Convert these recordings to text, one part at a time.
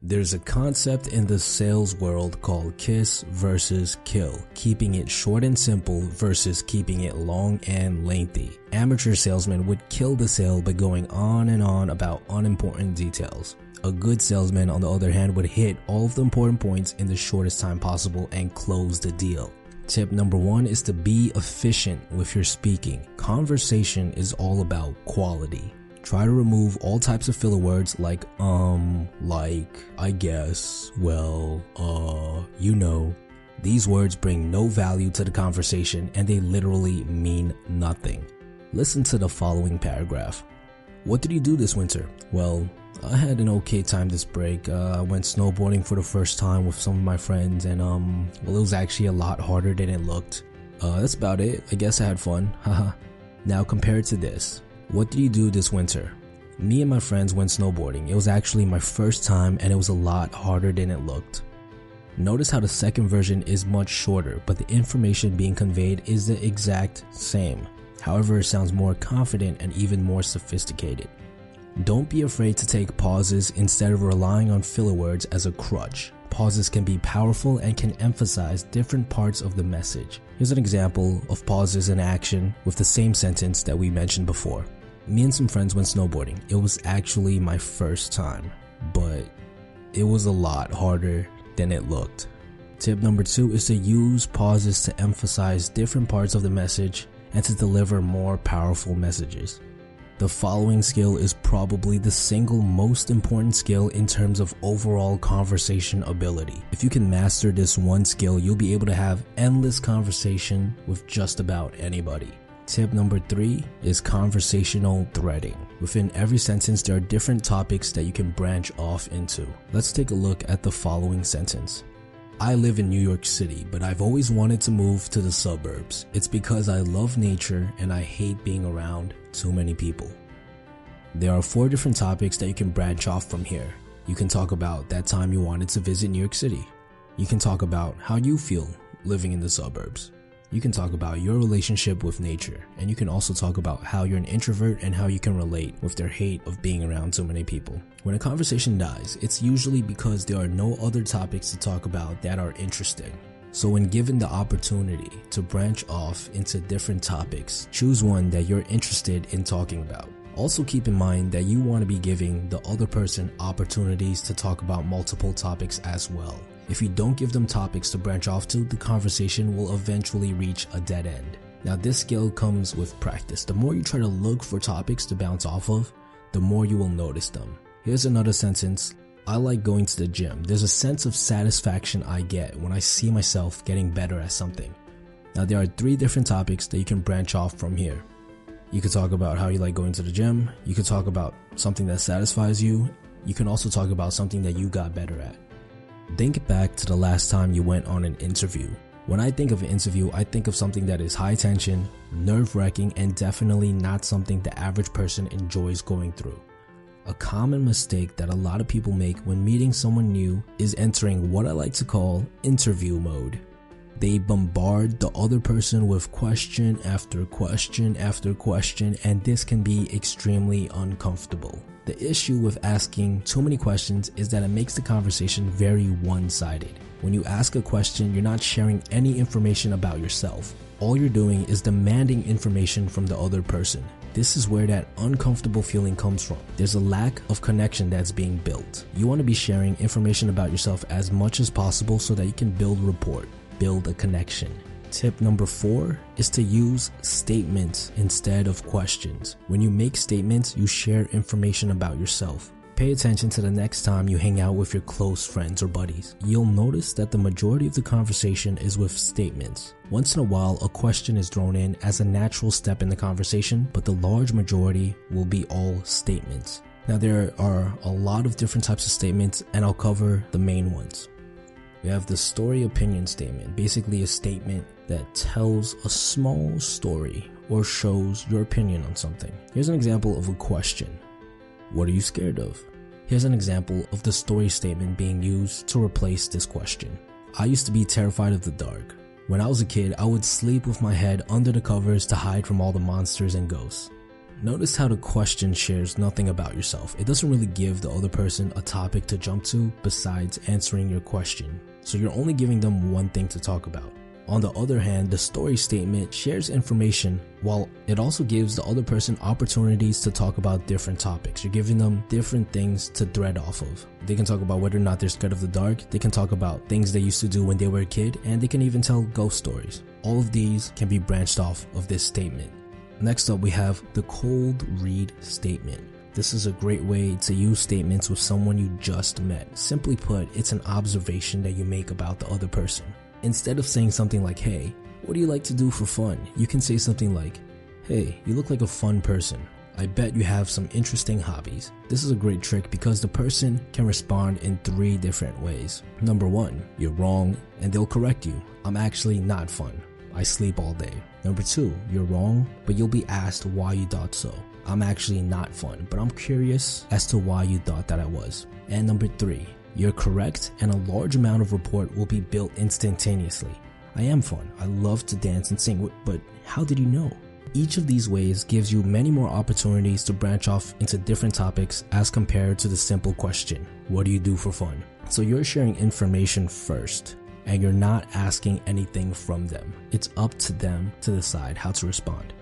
There's a concept in the sales world called kiss versus kill, keeping it short and simple versus keeping it long and lengthy. Amateur salesmen would kill the sale by going on and on about unimportant details. A good salesman, on the other hand, would hit all of the important points in the shortest time possible and close the deal. Tip number 1 is to be efficient with your speaking. Conversation is all about quality. Try to remove all types of filler words like like, I guess, well, you know. These words bring no value to the conversation and they literally mean nothing. Listen to the following paragraph. What did you do this winter? Well, I had an okay time this break. I went snowboarding for the first time with some of my friends and well, it was actually a lot harder than it looked. That's about it. I guess I had fun. Haha. Now compare it to this. What did you do this winter? Me and my friends went snowboarding. It was actually my first time and it was a lot harder than it looked. Notice how the second version is much shorter, but the information being conveyed is the exact same. However, it sounds more confident and even more sophisticated. Don't be afraid to take pauses instead of relying on filler words as a crutch. Pauses can be powerful and can emphasize different parts of the message. Here's an example of pauses in action with the same sentence that we mentioned before. Me and some friends went snowboarding. It was actually my first time, but it was a lot harder than it looked. Tip number 2 is to use pauses to emphasize different parts of the message and to deliver more powerful messages. The following skill is probably the single most important skill in terms of overall conversation ability. If you can master this one skill, you'll be able to have endless conversation with just about anybody. Tip number 3 is conversational threading. Within every sentence, there are different topics that you can branch off into. Let's take a look at the following sentence. I live in New York City, but I've always wanted to move to the suburbs. It's because I love nature and I hate being around too many people. There are 4 different topics that you can branch off from here. You can talk about that time you wanted to visit New York City. You can talk about how you feel living in the suburbs. You can talk about your relationship with nature, and you can also talk about how you're an introvert and how you can relate with their hate of being around too many people. When a conversation dies, it's usually because there are no other topics to talk about that are interesting. So when given the opportunity to branch off into different topics, choose one that you're interested in talking about. Also keep in mind that you want to be giving the other person opportunities to talk about multiple topics as well. If you don't give them topics to branch off to, the conversation will eventually reach a dead end. Now this skill comes with practice. The more you try to look for topics to bounce off of, the more you will notice them. Here's another sentence. I like going to the gym. There's a sense of satisfaction I get when I see myself getting better at something. Now there are 3 different topics that you can branch off from here. You could talk about how you like going to the gym. You could talk about something that satisfies you. You can also talk about something that you got better at. Think back to the last time you went on an interview. When I think of an interview, I think of something that is high tension, nerve-wracking, and definitely not something the average person enjoys going through. A common mistake that a lot of people make when meeting someone new is entering what I like to call interview mode. They bombard the other person with question after question after question, and this can be extremely uncomfortable. The issue with asking too many questions is that it makes the conversation very one-sided. When you ask a question, you're not sharing any information about yourself. All you're doing is demanding information from the other person. This is where that uncomfortable feeling comes from. There's a lack of connection that's being built. You want to be sharing information about yourself as much as possible so that you can build rapport, build a connection. Tip number 4 is to use statements instead of questions. When you make statements, you share information about yourself. Pay attention to the next time you hang out with your close friends or buddies. You'll notice that the majority of the conversation is with statements. Once in a while, a question is thrown in as a natural step in the conversation, but the large majority will be all statements. Now there are a lot of different types of statements, and I'll cover the main ones. We have the story opinion statement, basically a statement that tells a small story or shows your opinion on something. Here's an example of a question. What are you scared of? Here's an example of the story statement being used to replace this question. I used to be terrified of the dark. When I was a kid, I would sleep with my head under the covers to hide from all the monsters and ghosts. Notice how the question shares nothing about yourself. It doesn't really give the other person a topic to jump to besides answering your question. So you're only giving them one thing to talk about. On the other hand, the story statement shares information while it also gives the other person opportunities to talk about different topics. You're giving them different things to thread off of. They can talk about whether or not they're scared of the dark. They can talk about things they used to do when they were a kid, and they can even tell ghost stories. All of these can be branched off of this statement. Next up, we have the cold read statement. This is a great way to use statements with someone you just met. Simply put, it's an observation that you make about the other person. Instead of saying something like, hey, what do you like to do for fun? You can say something like, hey, you look like a fun person. I bet you have some interesting hobbies. This is a great trick because the person can respond in 3 different ways. Number 1, you're wrong, and they'll correct you. I'm actually not fun. I sleep all day. Number 2, you're wrong, but you'll be asked why you thought so. I'm actually not fun, but I'm curious as to why you thought that I was. And number 3, you're correct, and a large amount of rapport will be built instantaneously. I am fun. I love to dance and sing, but how did you know? Each of these ways gives you many more opportunities to branch off into different topics as compared to the simple question, what do you do for fun? So you're sharing information first, and you're not asking anything from them. It's up to them to decide how to respond.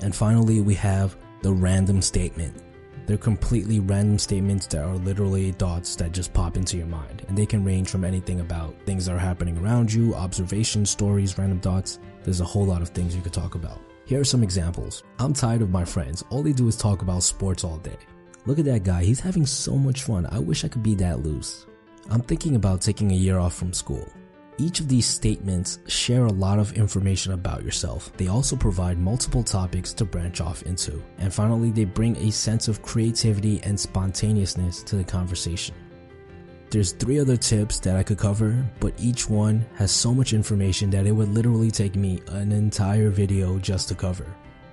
And finally, we have the random statement. They're completely random statements that are literally thoughts that just pop into your mind, and they can range from anything about things that are happening around you, observations, stories, random thoughts. There's a whole lot of things you could talk about. Here are some examples. I'm tired of my friends. All they do is talk about sports all day. Look at that guy. He's having so much fun. I wish I could be that loose. I'm thinking about taking a year off from school. Each of these statements share a lot of information about yourself. They also provide multiple topics to branch off into. And finally, they bring a sense of creativity and spontaneousness to the conversation. There's 3 other tips that I could cover, but each one has so much information that it would literally take me an entire video just to cover.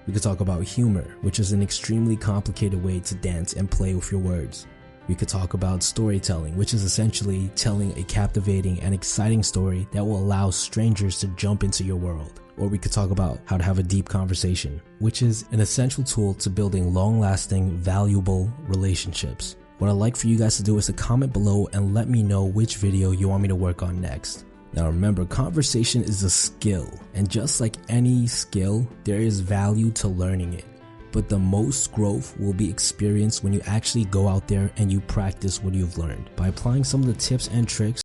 We could talk about humor, which is an extremely complicated way to dance and play with your words. We could talk about storytelling, which is essentially telling a captivating and exciting story that will allow strangers to jump into your world. Or we could talk about how to have a deep conversation, which is an essential tool to building long-lasting, valuable relationships. What I'd like for you guys to do is to comment below and let me know which video you want me to work on next. Now remember, conversation is a skill, and just like any skill, there is value to learning it. But the most growth will be experienced when you actually go out there and you practice what you've learned. By applying some of the tips and tricks